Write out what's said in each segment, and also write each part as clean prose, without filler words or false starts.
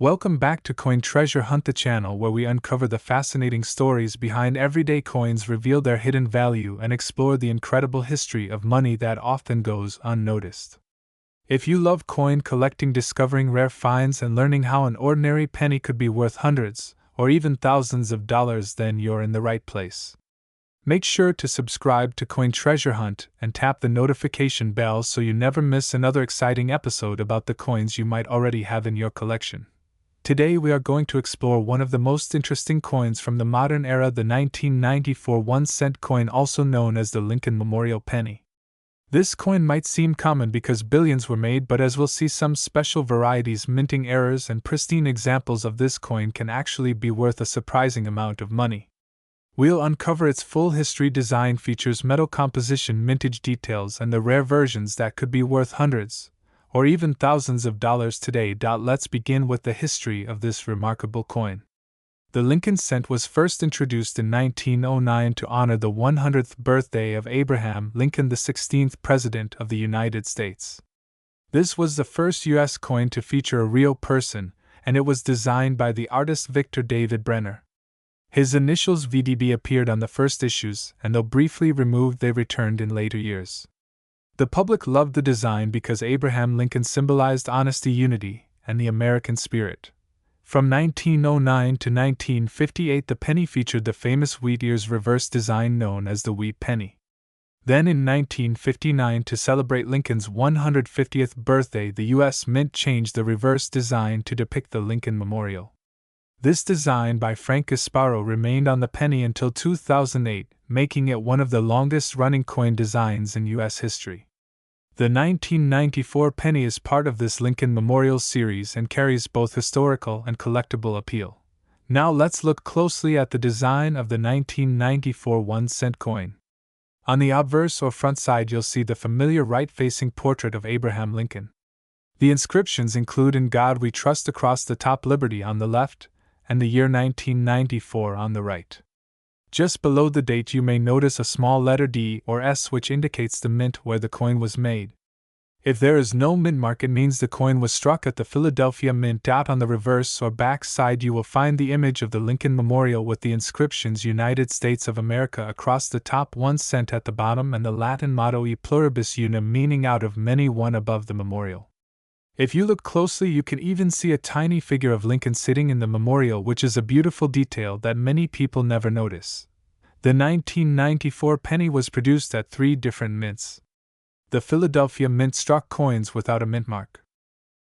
Welcome back to Coin Treasure Hunt, the channel where we uncover the fascinating stories behind everyday coins, reveal their hidden value, and explore the incredible history of money that often goes unnoticed. If you love coin collecting, discovering rare finds, and learning how an ordinary penny could be worth hundreds or even thousands of dollars, then you're in the right place. Make sure to subscribe to Coin Treasure Hunt and tap the notification bell so you never miss another exciting episode about the coins you might already have in your collection. Today we are going to explore one of the most interesting coins from the modern era, the 1994 1-cent coin, also known as the Lincoln Memorial Penny. This coin might seem common because billions were made, but as we'll see, some special varieties, minting errors, and pristine examples of this coin can actually be worth a surprising amount of money. We'll uncover its full history, design features, metal composition, mintage details, and the rare versions that could be worth hundreds or even thousands of dollars today. Let's begin with the history of this remarkable coin. The Lincoln cent was first introduced in 1909 to honor the 100th birthday of Abraham Lincoln, the 16th President of the United States. This was the first U.S. coin to feature a real person, and it was designed by the artist Victor David Brenner. His initials VDB appeared on the first issues, and though briefly removed, they returned in later years. The public loved the design because Abraham Lincoln symbolized honesty, unity, and the American spirit. From 1909 to 1958, the penny featured the famous wheat ears reverse design known as the wheat penny. Then in 1959, to celebrate Lincoln's 150th birthday, the U.S. Mint changed the reverse design to depict the Lincoln Memorial. This design by Frank Gasparo remained on the penny until 2008, making it one of the longest-running coin designs in U.S. history. The 1994 penny is part of this Lincoln Memorial series and carries both historical and collectible appeal. Now let's look closely at the design of the 1994 1-cent coin. On the obverse or front side, you'll see the familiar right-facing portrait of Abraham Lincoln. The inscriptions include "In God We Trust" across the top, "Liberty" on the left, and the year 1994 on the right. Just below the date, you may notice a small letter D or S, which indicates the mint where the coin was made. If there is no mint mark, it means the coin was struck at the Philadelphia Mint. On the reverse or back side, you will find the image of the Lincoln Memorial with the inscriptions "United States of America" across the top, 1 cent at the bottom, and the Latin motto "E pluribus unum," meaning out of many, one, above the memorial. If you look closely, you can even see a tiny figure of Lincoln sitting in the memorial, which is a beautiful detail that many people never notice. The 1994 penny was produced at 3 different mints. The Philadelphia Mint struck coins without a mint mark.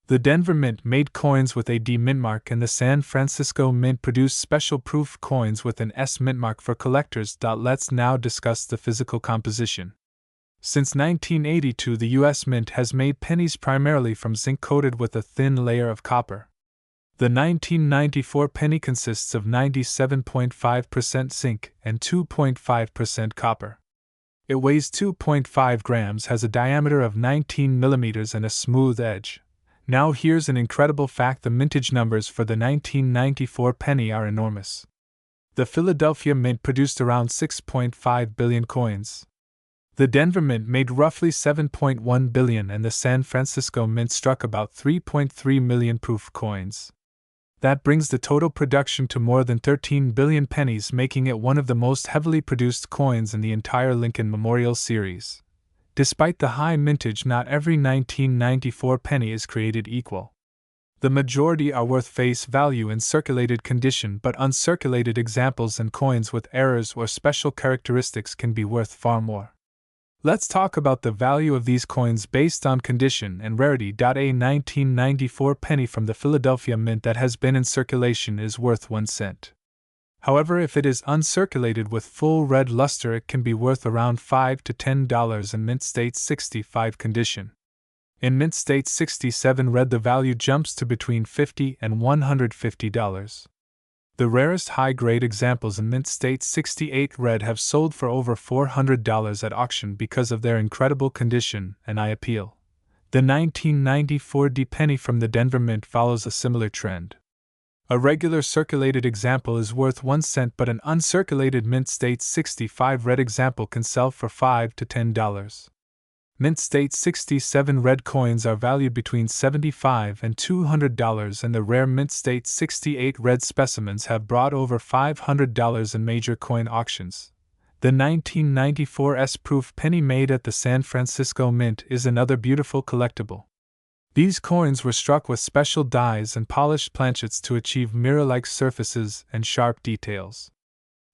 The Denver Mint made coins with a D mint mark, and the San Francisco Mint produced special proof coins with an S mint mark for collectors. Let's now discuss the physical composition. Since 1982, the U.S. Mint has made pennies primarily from zinc coated with a thin layer of copper. The 1994 penny consists of 97.5% zinc and 2.5% copper. It weighs 2.5 grams, has a diameter of 19 millimeters, and a smooth edge. Now here's an incredible fact: the mintage numbers for the 1994 penny are enormous. The Philadelphia Mint produced around 6.5 billion coins. The Denver Mint made roughly 7.1 billion, and the San Francisco Mint struck about 3.3 million proof coins. That brings the total production to more than 13 billion pennies, making it one of the most heavily produced coins in the entire Lincoln Memorial series. Despite the high mintage, not every 1994 penny is created equal. The majority are worth face value in circulated condition, but uncirculated examples and coins with errors or special characteristics can be worth far more. Let's talk about the value of these coins based on condition and rarity. A 1994 penny from the Philadelphia Mint that has been in circulation is worth 1 cent. However, if it is uncirculated with full red luster, it can be worth around $5 to $10 in mint state 65 condition. In mint state 67 red, the value jumps to between $50 and $150. The rarest high-grade examples in mint state 68 red have sold for over $400 at auction because of their incredible condition and eye appeal. The 1994 D penny from the Denver Mint follows a similar trend. A regular circulated example is worth 1 cent, but an uncirculated mint state 65 red example can sell for $5 to $10. Mint State 67 red coins are valued between $75 and $200, and the rare Mint State 68 red specimens have brought over $500 in major coin auctions. The 1994 S-proof penny made at the San Francisco Mint is another beautiful collectible. These coins were struck with special dies and polished planchets to achieve mirror-like surfaces and sharp details.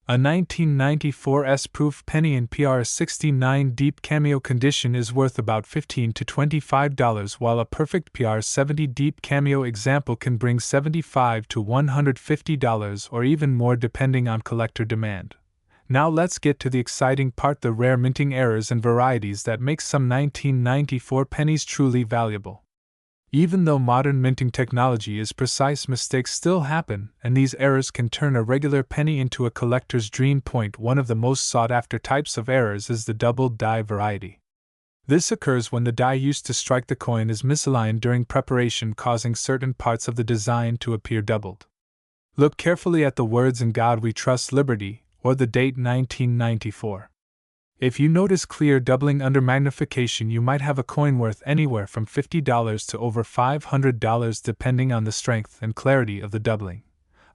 A 1994 S-proof penny in PR69 deep cameo condition is worth about $15 to $25, while a perfect PR70 deep cameo example can bring $75 to $150 or even more depending on collector demand. Now let's get to the exciting part, the rare minting errors and varieties that make some 1994 pennies truly valuable. Even though modern minting technology is precise, mistakes still happen, and these errors can turn a regular penny into a collector's dream. One of the most sought-after types of errors is the doubled die variety. This occurs when the die used to strike the coin is misaligned during preparation, causing certain parts of the design to appear doubled. Look carefully at the words "In God We Trust Liberty" or the date 1994. If you notice clear doubling under magnification, you might have a coin worth anywhere from $50 to over $500 depending on the strength and clarity of the doubling.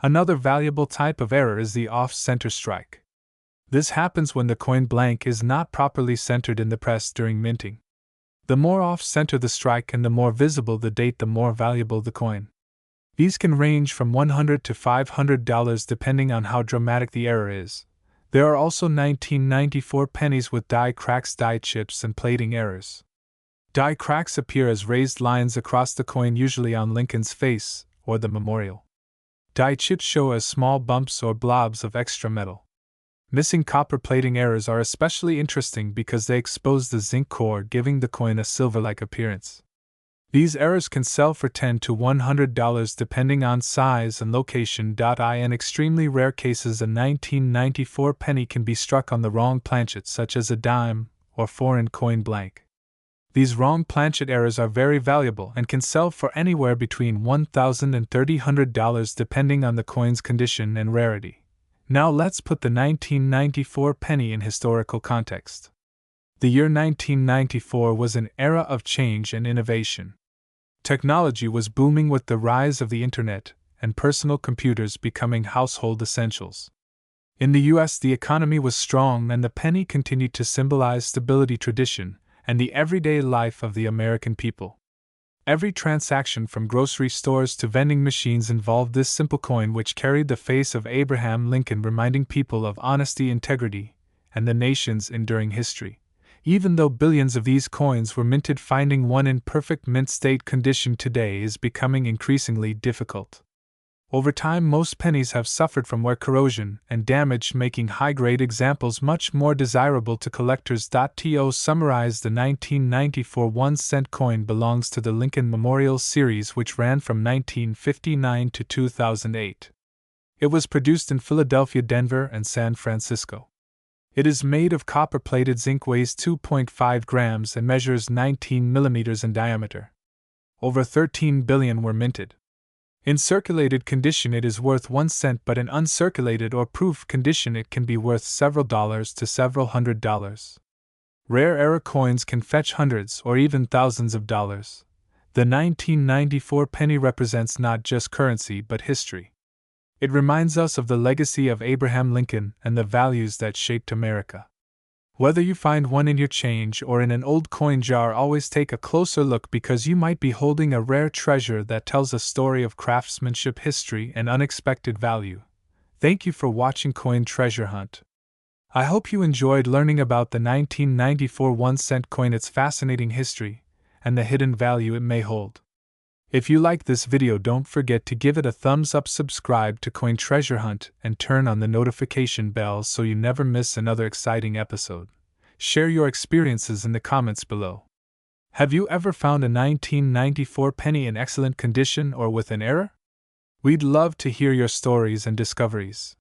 Another valuable type of error is the off-center strike. This happens when the coin blank is not properly centered in the press during minting. The more off-center the strike and the more visible the date, the more valuable the coin. These can range from $100 to $500 depending on how dramatic the error is. There are also 1994 pennies with die cracks, die chips, and plating errors. Die cracks appear as raised lines across the coin, usually on Lincoln's face or the memorial. Die chips show as small bumps or blobs of extra metal. Missing copper plating errors are especially interesting because they expose the zinc core, giving the coin a silver-like appearance. These errors can sell for $10 to $100 depending on size and location. In extremely rare cases, a 1994 penny can be struck on the wrong planchet, such as a dime or foreign coin blank. These wrong planchet errors are very valuable and can sell for anywhere between $1,000 and $300 depending on the coin's condition and rarity. Now let's put the 1994 penny in historical context. The year 1994 was an era of change and innovation. Technology was booming with the rise of the internet and personal computers becoming household essentials. In the US, the economy was strong and the penny continued to symbolize stability, tradition, and the everyday life of the American people. Every transaction from grocery stores to vending machines involved this simple coin, which carried the face of Abraham Lincoln, reminding people of honesty, integrity, and the nation's enduring history. Even though billions of these coins were minted, finding one in perfect mint state condition today is becoming increasingly difficult. Over time, most pennies have suffered from wear, corrosion, and damage, making high-grade examples much more desirable to collectors. To summarize, the 1994 1-cent coin belongs to the Lincoln Memorial Series, which ran from 1959 to 2008. It was produced in Philadelphia, Denver, and San Francisco. It is made of copper-plated zinc, weighs 2.5 grams, and measures 19 millimeters in diameter. Over 13 billion were minted. In circulated condition, it is worth 1 cent, but in uncirculated or proof condition, it can be worth several dollars to several $100s. Rare error coins can fetch hundreds or even thousands of dollars. The 1994 penny represents not just currency but history. It reminds us of the legacy of Abraham Lincoln and the values that shaped America. Whether you find one in your change or in an old coin jar, always take a closer look, because you might be holding a rare treasure that tells a story of craftsmanship, history, and unexpected value. Thank you for watching Coin Treasure Hunt. I hope you enjoyed learning about the 1994 1-cent coin, its fascinating history, and the hidden value it may hold. If you liked this video, don't forget to give it a thumbs up, subscribe to Coin Treasure Hunt, and turn on the notification bell so you never miss another exciting episode. Share your experiences in the comments below. Have you ever found a 1994 penny in excellent condition or with an error? We'd love to hear your stories and discoveries.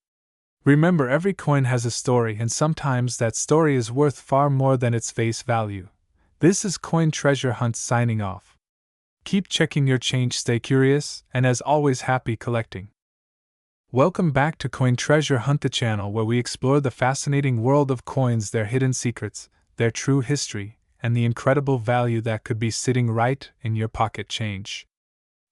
Remember, every coin has a story, and sometimes that story is worth far more than its face value. This is Coin Treasure Hunt signing off. Keep checking your change, stay curious, and as always, happy collecting. Welcome back to Coin Treasure Hunt, the channel where we explore the fascinating world of coins, their hidden secrets, their true history, and the incredible value that could be sitting right in your pocket change.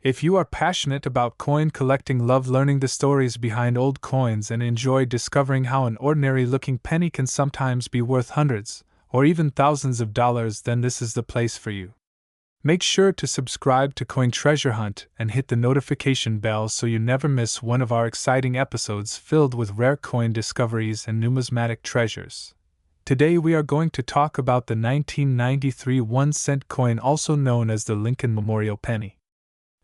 If you are passionate about coin collecting, love learning the stories behind old coins, and enjoy discovering how an ordinary-looking penny can sometimes be worth hundreds, or even thousands of dollars, then this is the place for you. Make sure to subscribe to Coin Treasure Hunt and hit the notification bell so you never miss one of our exciting episodes filled with rare coin discoveries and numismatic treasures. Today we are going to talk about the 1993 1-cent coin, also known as the Lincoln Memorial Penny.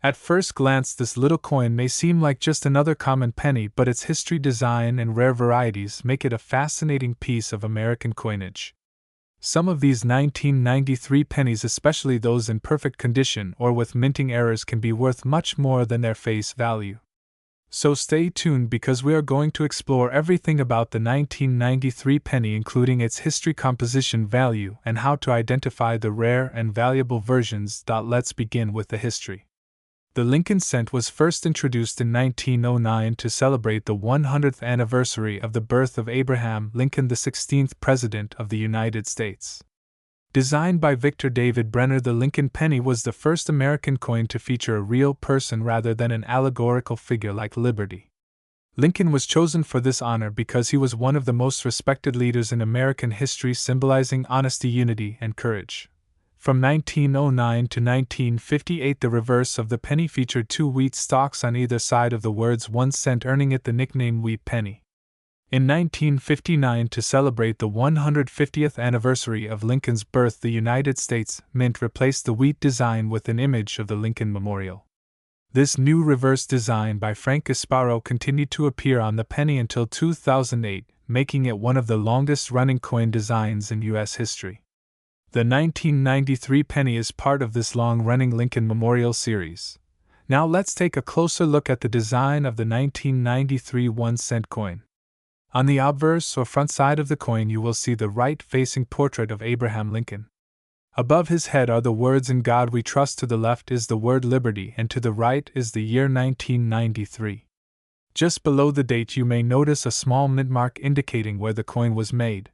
At first glance, this little coin may seem like just another common penny, but its history, design, and rare varieties make it a fascinating piece of American coinage. Some of these 1993 pennies, especially those in perfect condition or with minting errors, can be worth much more than their face value. So stay tuned, because we are going to explore everything about the 1993 penny, including its history, composition, value, and how to identify the rare and valuable versions. Let's begin with the history. The Lincoln cent was first introduced in 1909 to celebrate the 100th anniversary of the birth of Abraham Lincoln, the 16th President of the United States. Designed by Victor David Brenner, the Lincoln penny was the first American coin to feature a real person rather than an allegorical figure like Liberty. Lincoln was chosen for this honor because he was one of the most respected leaders in American history, symbolizing honesty, unity, and courage. From 1909 to 1958, the reverse of the penny featured two wheat stalks on either side of the words 1 cent, earning it the nickname Wheat Penny. In 1959, to celebrate the 150th anniversary of Lincoln's birth, the United States Mint replaced the wheat design with an image of the Lincoln Memorial. This new reverse design by Frank Gasparo continued to appear on the penny until 2008, making it one of the longest-running coin designs in U.S. history. The 1993 penny is part of this long-running Lincoln Memorial series. Now let's take a closer look at the design of the 1993 1-cent coin. On the obverse or front side of the coin, you will see the right-facing portrait of Abraham Lincoln. Above his head are the words "In God We Trust," to the left is the word "Liberty," and to the right is the year 1993. Just below the date, you may notice a small mint mark indicating where the coin was made.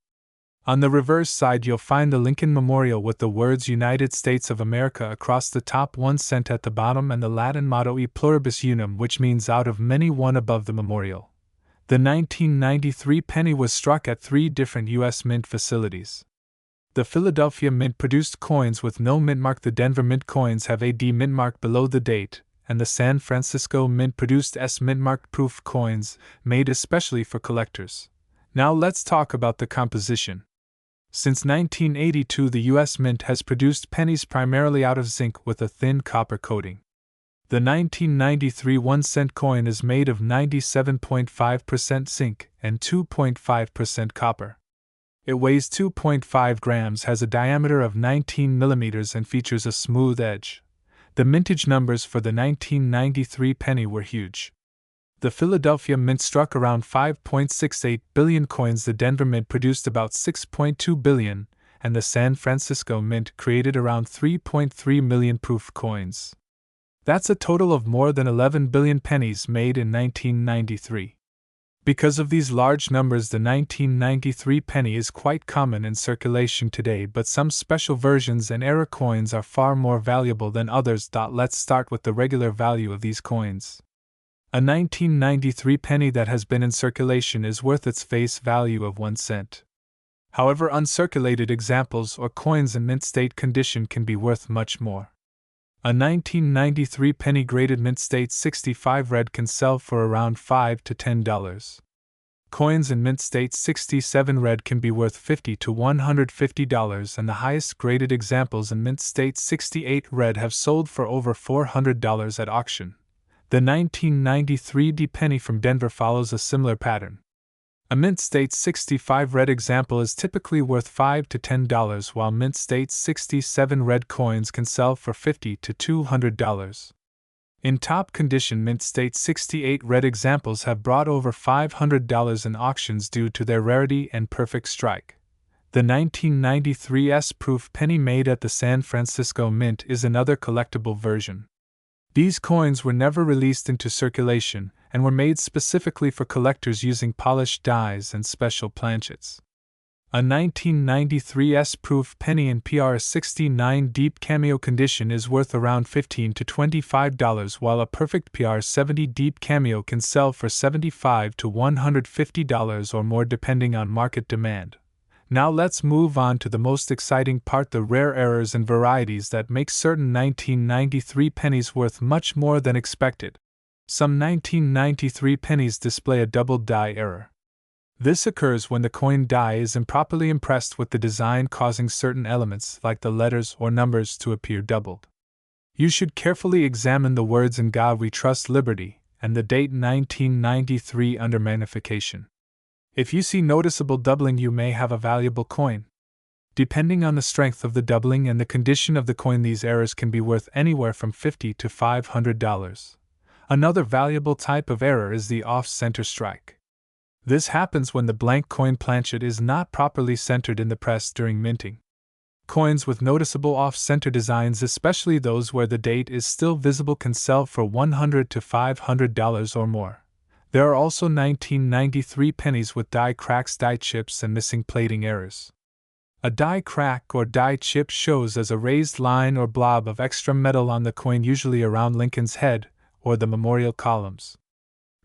On the reverse side, you'll find the Lincoln Memorial with the words United States of America across the top, 1 cent at the bottom, and the Latin motto E Pluribus Unum, which means out of many, one, above the memorial. The 1993 penny was struck at 3 different U.S. mint facilities. The Philadelphia Mint produced coins with no mint mark, the Denver Mint coins have a D mint mark below the date, and the San Francisco Mint produced S mint marked proof coins, made especially for collectors. Now let's talk about the composition. Since 1982, the U.S. Mint has produced pennies primarily out of zinc with a thin copper coating. The 1993 1-cent coin is made of 97.5% zinc and 2.5% copper. It weighs 2.5 grams, has a diameter of 19 millimeters, and features a smooth edge. The mintage numbers for the 1993 penny were huge. The Philadelphia Mint struck around 5.68 billion coins, the Denver Mint produced about 6.2 billion, and the San Francisco Mint created around 3.3 million proof coins. That's a total of more than 11 billion pennies made in 1993. Because of these large numbers, the 1993 penny is quite common in circulation today, but some special versions and error coins are far more valuable than others. Let's start with the regular value of these coins. A 1993 penny that has been in circulation is worth its face value of 1 cent. However, uncirculated examples or coins in mint state condition can be worth much more. A 1993 penny graded mint state 65 red can sell for around $5 to $10. Coins in mint state 67 red can be worth $50 to $150, and the highest graded examples in mint state 68 red have sold for over $400 at auction. The 1993 D penny from Denver follows a similar pattern. A mint state 65 red example is typically worth $5 to $10, while mint state 67 red coins can sell for $50 to $200. In top condition, mint state 68 red examples have brought over $500 in auctions due to their rarity and perfect strike. The 1993 S-proof penny made at the San Francisco Mint is another collectible version. These coins were never released into circulation and were made specifically for collectors using polished dies and special planchets. A 1993 S-proof penny in PR69 deep cameo condition is worth around $15 to $25, while a perfect PR70 deep cameo can sell for $75 to $150 or more depending on market demand. Now let's move on to the most exciting part, the rare errors and varieties that make certain 1993 pennies worth much more than expected. Some 1993 pennies display a double die error. This occurs when the coin die is improperly impressed with the design, causing certain elements, like the letters or numbers, to appear doubled. You should carefully examine the words "In God We Trust Liberty" and the date 1993 under magnification. If you see noticeable doubling, you may have a valuable coin. Depending on the strength of the doubling and the condition of the coin, these errors can be worth anywhere from $50 to $500. Another valuable type of error is the off-center strike. This happens when the blank coin planchet is not properly centered in the press during minting. Coins with noticeable off-center designs, especially those where the date is still visible, can sell for $100 to $500 or more. There are also 1993 pennies with die cracks, die chips, and missing plating errors. A die crack or die chip shows as a raised line or blob of extra metal on the coin, usually around Lincoln's head or the memorial columns.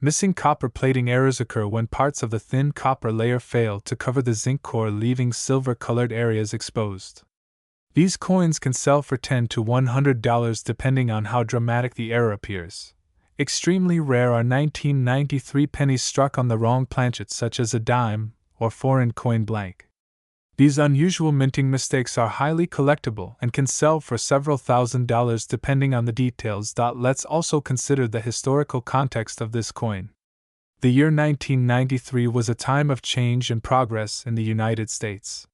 Missing copper plating errors occur when parts of the thin copper layer fail to cover the zinc core, leaving silver-colored areas exposed. These coins can sell for $10 to $100 depending on how dramatic the error appears. Extremely rare are 1993 pennies struck on the wrong planchet, such as a dime or foreign coin blank. These unusual minting mistakes are highly collectible and can sell for several $1,000s depending on the details. Let's also consider the historical context of this coin. The year 1993 was a time of change and progress in the United States.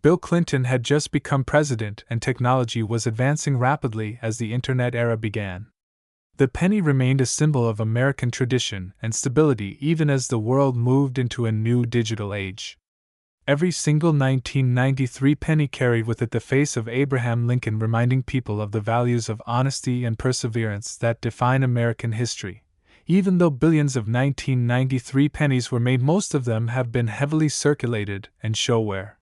Bill Clinton had just become president and technology was advancing rapidly as the Internet era began. The penny remained a symbol of American tradition and stability even as the world moved into a new digital age. Every single 1993 penny carried with it the face of Abraham Lincoln, reminding people of the values of honesty and perseverance that define American history. Even though billions of 1993 pennies were made, most of them have been heavily circulated and show wear.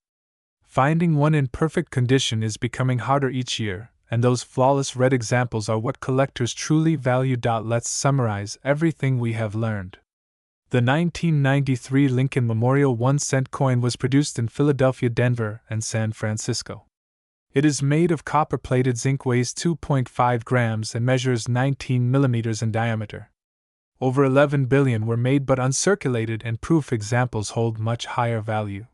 Finding one in perfect condition is becoming harder each year, and those flawless red examples are what collectors truly value. Let's summarize everything we have learned. The 1993 Lincoln Memorial 1-cent coin was produced in Philadelphia, Denver, and San Francisco. It is made of copper-plated zinc, weighs 2.5 grams, and measures 19 millimeters in diameter. Over 11 billion were made, but uncirculated and proof examples hold much higher value.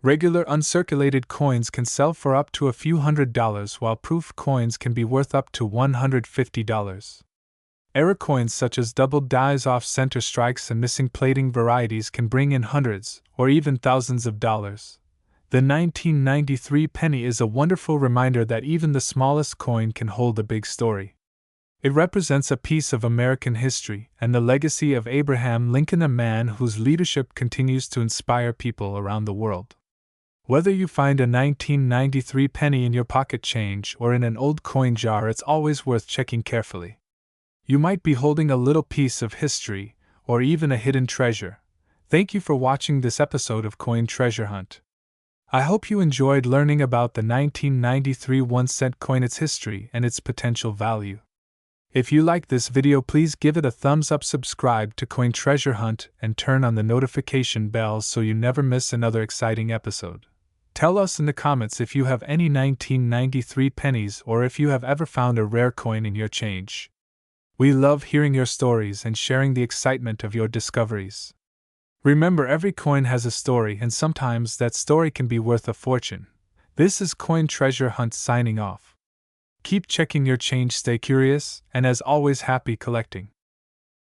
Regular uncirculated coins can sell for up to a few $100s, while proof coins can be worth up to $150. Error coins such as doubled dies, off-center strikes, and missing plating varieties can bring in hundreds or even thousands of dollars. The 1993 penny is a wonderful reminder that even the smallest coin can hold a big story. It represents a piece of American history and the legacy of Abraham Lincoln, a man whose leadership continues to inspire people around the world. Whether you find a 1993 penny in your pocket change or in an old coin jar, it's always worth checking carefully. You might be holding a little piece of history, or even a hidden treasure. Thank you for watching this episode of Coin Treasure Hunt. I hope you enjoyed learning about the 1993 1-cent coin, its history, and its potential value. If you like this video, please give it a thumbs up, subscribe to Coin Treasure Hunt, and turn on the notification bell so you never miss another exciting episode. Tell us in the comments if you have any 1993 pennies or if you have ever found a rare coin in your change. We love hearing your stories and sharing the excitement of your discoveries. Remember, every coin has a story, and sometimes that story can be worth a fortune. This is Coin Treasure Hunt signing off. Keep checking your change, stay curious, and as always, happy collecting.